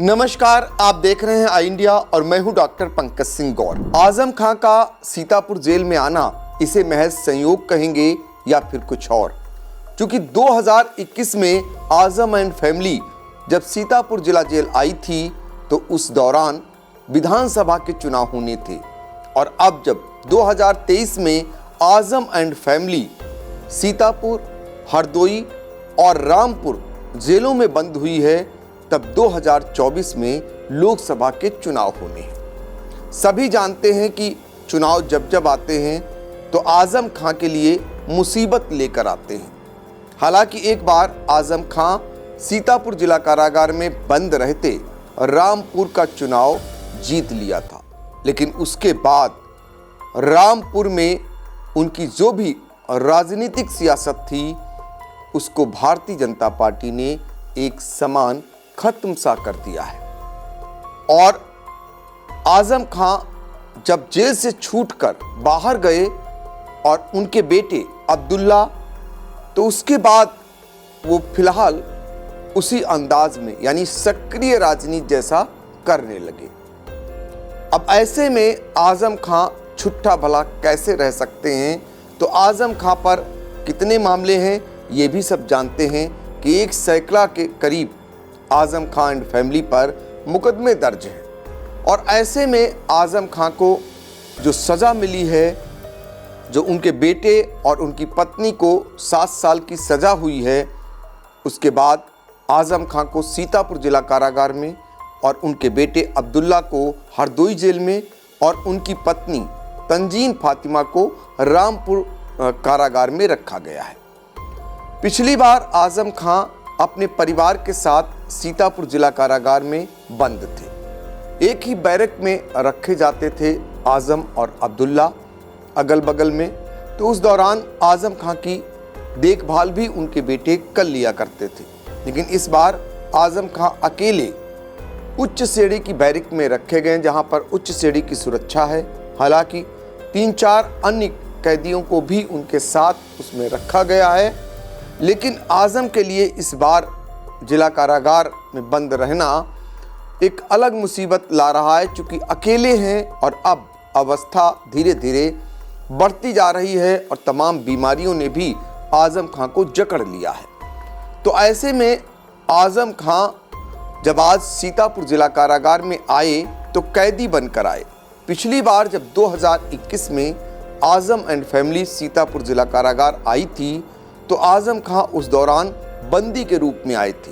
नमस्कार, आप देख रहे हैं आई इंडिया और मैं हूं डॉक्टर पंकज सिंह गौर। आजम खां का सीतापुर जेल में आना, इसे महज संयोग कहेंगे या फिर कुछ और। क्योंकि 2021 में आजम एंड फैमिली जब सीतापुर जिला जेल आई थी तो उस दौरान विधानसभा के चुनाव होने थे और अब जब 2023 में आजम एंड फैमिली सीतापुर, हरदोई और रामपुर जेलों में बंद हुई है, तब 2024 में लोकसभा के चुनाव होने हैं। सभी जानते हैं कि चुनाव जब जब आते हैं तो आजम खां के लिए मुसीबत लेकर आते हैं। हालांकि एक बार आजम खां सीतापुर जिला कारागार में बंद रहते रामपुर का चुनाव जीत लिया था, लेकिन उसके बाद रामपुर में उनकी जो भी राजनीतिक सियासत थी उसको भारतीय जनता पार्टी ने एक समान खत्म सा कर दिया है। और आजम खां जब जेल से छूटकर बाहर गए और उनके बेटे अब्दुल्ला, तो उसके बाद वो फिलहाल उसी अंदाज में यानी सक्रिय राजनीति जैसा करने लगे। अब ऐसे में आजम खां छुट्टा भला कैसे रह सकते हैं? तो आजम खां पर कितने मामले हैं ये भी सब जानते हैं कि 1 सैकड़ा के करीब आजम खां एंड फैमिली पर मुकदमे दर्ज हैं। और ऐसे में आजम खां को जो सज़ा मिली है, जो उनके बेटे और उनकी पत्नी को 7 साल की सज़ा हुई है, उसके बाद आजम खां को सीतापुर जिला कारागार में और उनके बेटे अब्दुल्ला को हरदोई जेल में और उनकी पत्नी तंजीन फातिमा को रामपुर कारागार में रखा गया है। पिछली बार आजम खां अपने परिवार के साथ सीतापुर जिला कारागार में बंद थे। एक ही बैरक में रखे जाते थे आजम और अब्दुल्ला अगल बगल में। तो उस दौरान आजम खां की देखभाल भी उनके बेटे कर लिया करते थे, लेकिन इस बार आजम खां अकेले उच्च श्रेणी की बैरक में रखे गए, जहां पर उच्च श्रेणी की सुरक्षा है। हालांकि 3-4 अन्य कैदियों को भी उनके साथ उसमें रखा गया है, लेकिन आजम के लिए इस बार जिला कारागार में बंद रहना एक अलग मुसीबत ला रहा है, क्योंकि अकेले हैं और अब अवस्था धीरे धीरे बढ़ती जा रही है और तमाम बीमारियों ने भी आजम खां को जकड़ लिया है। तो ऐसे में आजम खां जब आज सीतापुर जिला कारागार में आए तो कैदी बनकर आए। पिछली बार जब 2021 में आजम एंड फैमिली सीतापुर जिला कारागार आई थी तो आजम खां उस दौरान बंदी के रूप में आए थे,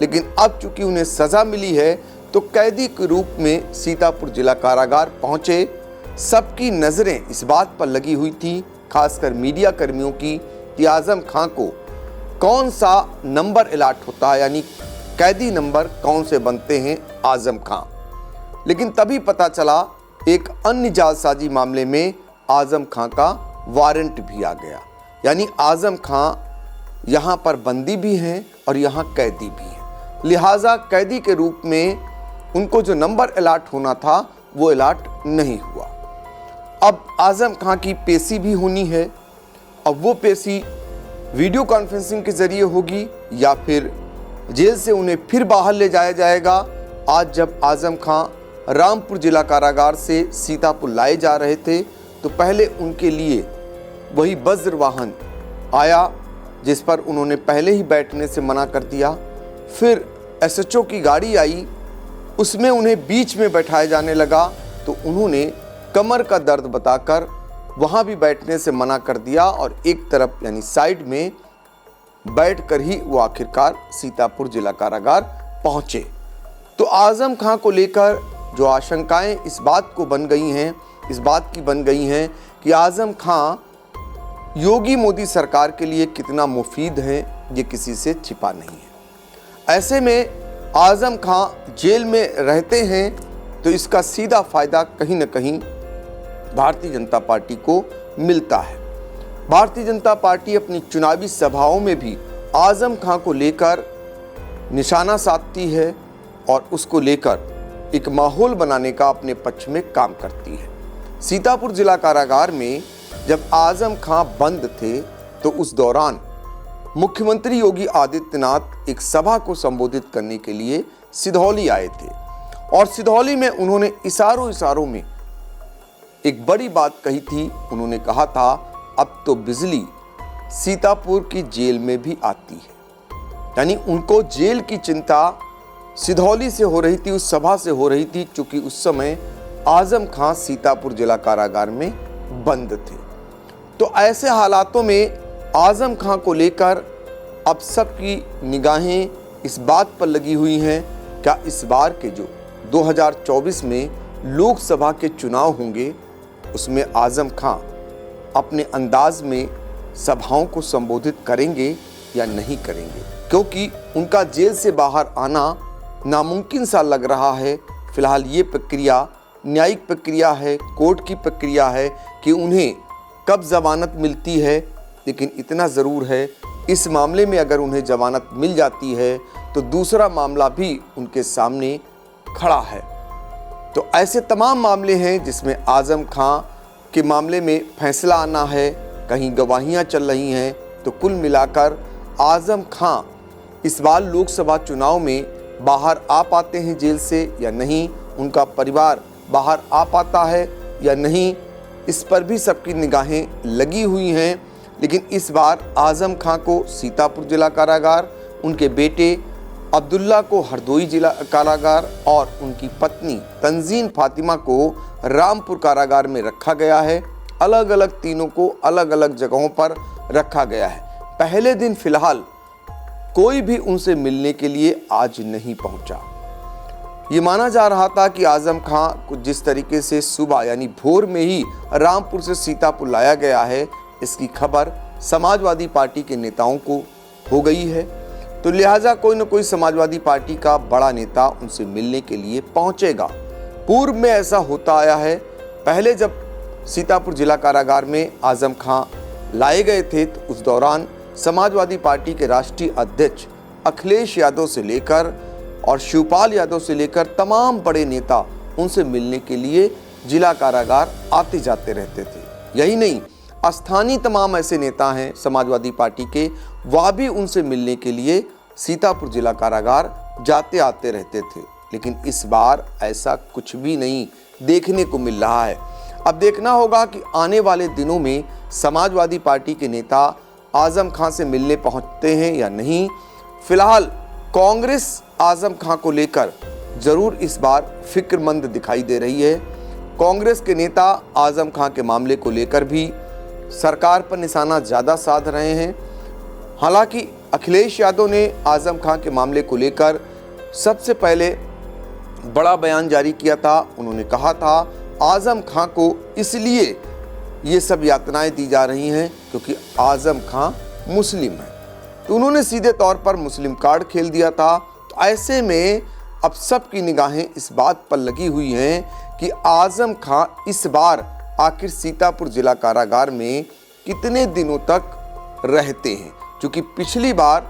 लेकिन अब चूंकि उन्हें सज़ा मिली है तो कैदी के रूप में सीतापुर जिला कारागार पहुंचे। सबकी नज़रें इस बात पर लगी हुई थी, खासकर मीडिया कर्मियों की, कि आजम खां को कौन सा नंबर अलॉट होता है, यानी कैदी नंबर कौन से बनते हैं आजम खां। लेकिन तभी पता चला एक अन्य जालसाजी मामले में आजम खां का वारंट भी आ गया, यानी आजम खां यहाँ पर बंदी भी हैं और यहाँ कैदी भी हैं। लिहाजा कैदी के रूप में उनको जो नंबर अलॉट होना था वो अलॉट नहीं हुआ। अब आजम खां की पेशी भी होनी है। अब वो पेशी वीडियो कॉन्फ्रेंसिंग के ज़रिए होगी या फिर जेल से उन्हें फिर बाहर ले जाया जाएगा। आज जब आजम खां रामपुर जिला कारागार से सीतापुर लाए जा रहे थे तो पहले उनके लिए वही वज्र वाहन आया, जिस पर उन्होंने पहले ही बैठने से मना कर दिया। फिर एसएचओ की गाड़ी आई, उसमें उन्हें बीच में बैठाया जाने लगा, तो उन्होंने कमर का दर्द बताकर वहाँ भी बैठने से मना कर दिया और एक तरफ यानी साइड में बैठकर ही वो आखिरकार सीतापुर जिला कारागार पहुँचे। तो आजम खां को लेकर जो आशंकाएं इस बात को बन गई हैं, इस बात की बन गई हैं कि आजम खां योगी मोदी सरकार के लिए कितना मुफीद है, ये किसी से छिपा नहीं है। ऐसे में आजम खां जेल में रहते हैं तो इसका सीधा फायदा कहीं न कहीं भारतीय जनता पार्टी को मिलता है। भारतीय जनता पार्टी अपनी चुनावी सभाओं में भी आजम खां को लेकर निशाना साधती है और उसको लेकर एक माहौल बनाने का अपने पक्ष में काम करती है। सीतापुर जिला कारागार में जब आजम खां बंद थे तो उस दौरान मुख्यमंत्री योगी आदित्यनाथ एक सभा को संबोधित करने के लिए सिधौली आए थे और सिधौली में उन्होंने इशारों में एक बड़ी बात कही थी। उन्होंने कहा था, अब तो बिजली सीतापुर की जेल में भी आती है। यानी उनको जेल की चिंता सिधौली से हो रही थी, उस सभा से हो रही थी, क्योंकि उस समय आजम खां सीतापुर जिला कारागार में बंद थे। तो ऐसे हालातों में आजम खां को लेकर अब सबकी निगाहें इस बात पर लगी हुई हैं, क्या इस बार के जो 2024 में लोकसभा के चुनाव होंगे उसमें आजम खां अपने अंदाज में सभाओं को संबोधित करेंगे या नहीं करेंगे, क्योंकि उनका जेल से बाहर आना नामुमकिन सा लग रहा है। फिलहाल ये प्रक्रिया न्यायिक प्रक्रिया है, कोर्ट की प्रक्रिया है कि उन्हें कब जमानत मिलती है। लेकिन इतना ज़रूर है, इस मामले में अगर उन्हें जमानत मिल जाती है तो दूसरा मामला भी उनके सामने खड़ा है। तो ऐसे तमाम मामले हैं जिसमें आजम खां के मामले में फैसला आना है, कहीं गवाहियां चल रही हैं। तो कुल मिलाकर आजम खां इस बार लोकसभा चुनाव में बाहर आ पाते हैं जेल से या नहीं, उनका परिवार बाहर आ पाता है या नहीं, इस पर भी सबकी निगाहें लगी हुई हैं। लेकिन इस बार आजम खां को सीतापुर जिला कारागार, उनके बेटे अब्दुल्ला को हरदोई जिला कारागार और उनकी पत्नी तंजीन फातिमा को रामपुर कारागार में रखा गया है। अलग अलग तीनों को अलग अलग जगहों पर रखा गया है। पहले दिन फिलहाल कोई भी उनसे मिलने के लिए आज नहीं पहुंचा। ये माना जा रहा था कि आजम खां को जिस तरीके से सुबह यानी भोर में ही रामपुर से सीतापुर लाया गया है, इसकी खबर समाजवादी पार्टी के नेताओं को हो गई है। तो लिहाजा कोई न कोई समाजवादी पार्टी का बड़ा नेता उनसे मिलने के लिए पहुंचेगा। पूर्व में ऐसा होता आया है। पहले जब सीतापुर जिला कारागार में आजम खां लाए गए थे तो उस दौरान समाजवादी पार्टी के राष्ट्रीय अध्यक्ष अखिलेश यादव से लेकर और शिवपाल यादव से लेकर तमाम बड़े नेता उनसे मिलने के लिए जिला कारागार आते जाते रहते थे। यही नहीं, स्थानीय तमाम ऐसे नेता हैं समाजवादी पार्टी के, वह भी उनसे मिलने के लिए सीतापुर जिला कारागार जाते आते रहते थे। लेकिन इस बार ऐसा कुछ भी नहीं देखने को मिल रहा है। अब देखना होगा कि आने वाले दिनों में समाजवादी पार्टी के नेता आजम खां से मिलने पहुंचते हैं या नहीं। फिलहाल कांग्रेस आजम खां को लेकर जरूर इस बार फिक्रमंद दिखाई दे रही है। कांग्रेस के नेता आजम खां के मामले को लेकर भी सरकार पर निशाना ज़्यादा साध रहे हैं। हालांकि अखिलेश यादव ने आजम खां के मामले को लेकर सबसे पहले बड़ा बयान जारी किया था। उन्होंने कहा था आजम खां को इसलिए ये सब यातनाएं दी जा रही हैं क्योंकि आजम खां मुस्लिम है। तो उन्होंने सीधे तौर पर मुस्लिम कार्ड खेल दिया था। तो ऐसे में अब सबकी निगाहें इस बात पर लगी हुई हैं कि आजम खां इस बार आखिर सीतापुर जिला कारागार में कितने दिनों तक रहते हैं, क्योंकि पिछली बार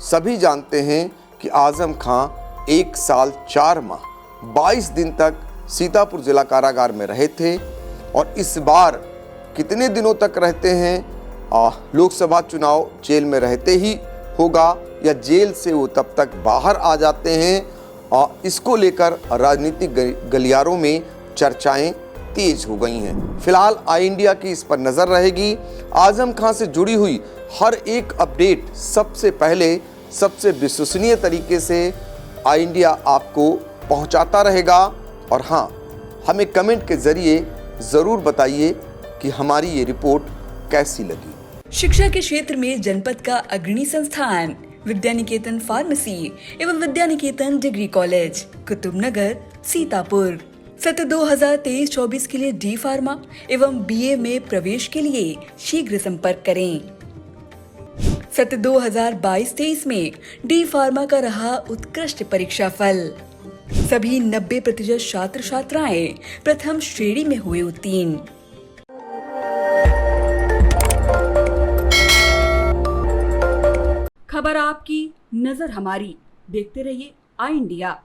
सभी जानते हैं कि आजम खां 1 साल 4 माह 22 दिन तक सीतापुर जिला कारागार में रहे थे। और इस बार कितने दिनों तक रहते हैं, लोकसभा चुनाव जेल में रहते ही होगा या जेल से वो तब तक बाहर आ जाते हैं, और इसको लेकर राजनीतिक गलियारों में चर्चाएं तेज हो गई हैं। फिलहाल आई इंडिया की इस पर नज़र रहेगी। आजम खां से जुड़ी हुई हर एक अपडेट सबसे पहले सबसे विश्वसनीय तरीके से आई इंडिया आपको पहुंचाता रहेगा। और हाँ, हमें कमेंट के ज़रिए ज़रूर बताइए कि हमारी ये रिपोर्ट कैसी लगी। शिक्षा के क्षेत्र में जनपद का अग्रणी संस्थान विद्यानिकेतन फार्मेसी एवं विद्यानिकेतन डिग्री कॉलेज, कुतुबनगर, सीतापुर। सत्र 2023-24 के लिए डी फार्मा एवं बीए में प्रवेश के लिए शीघ्र संपर्क करें। सत्र 2022-23 में डी फार्मा का रहा उत्कृष्ट परीक्षा फल। सभी 90% छात्र छात्राएं प्रथम श्रेणी में हुए उत्तीर्ण। खबर आपकी, नजर हमारी। देखते रहिए आई इंडिया।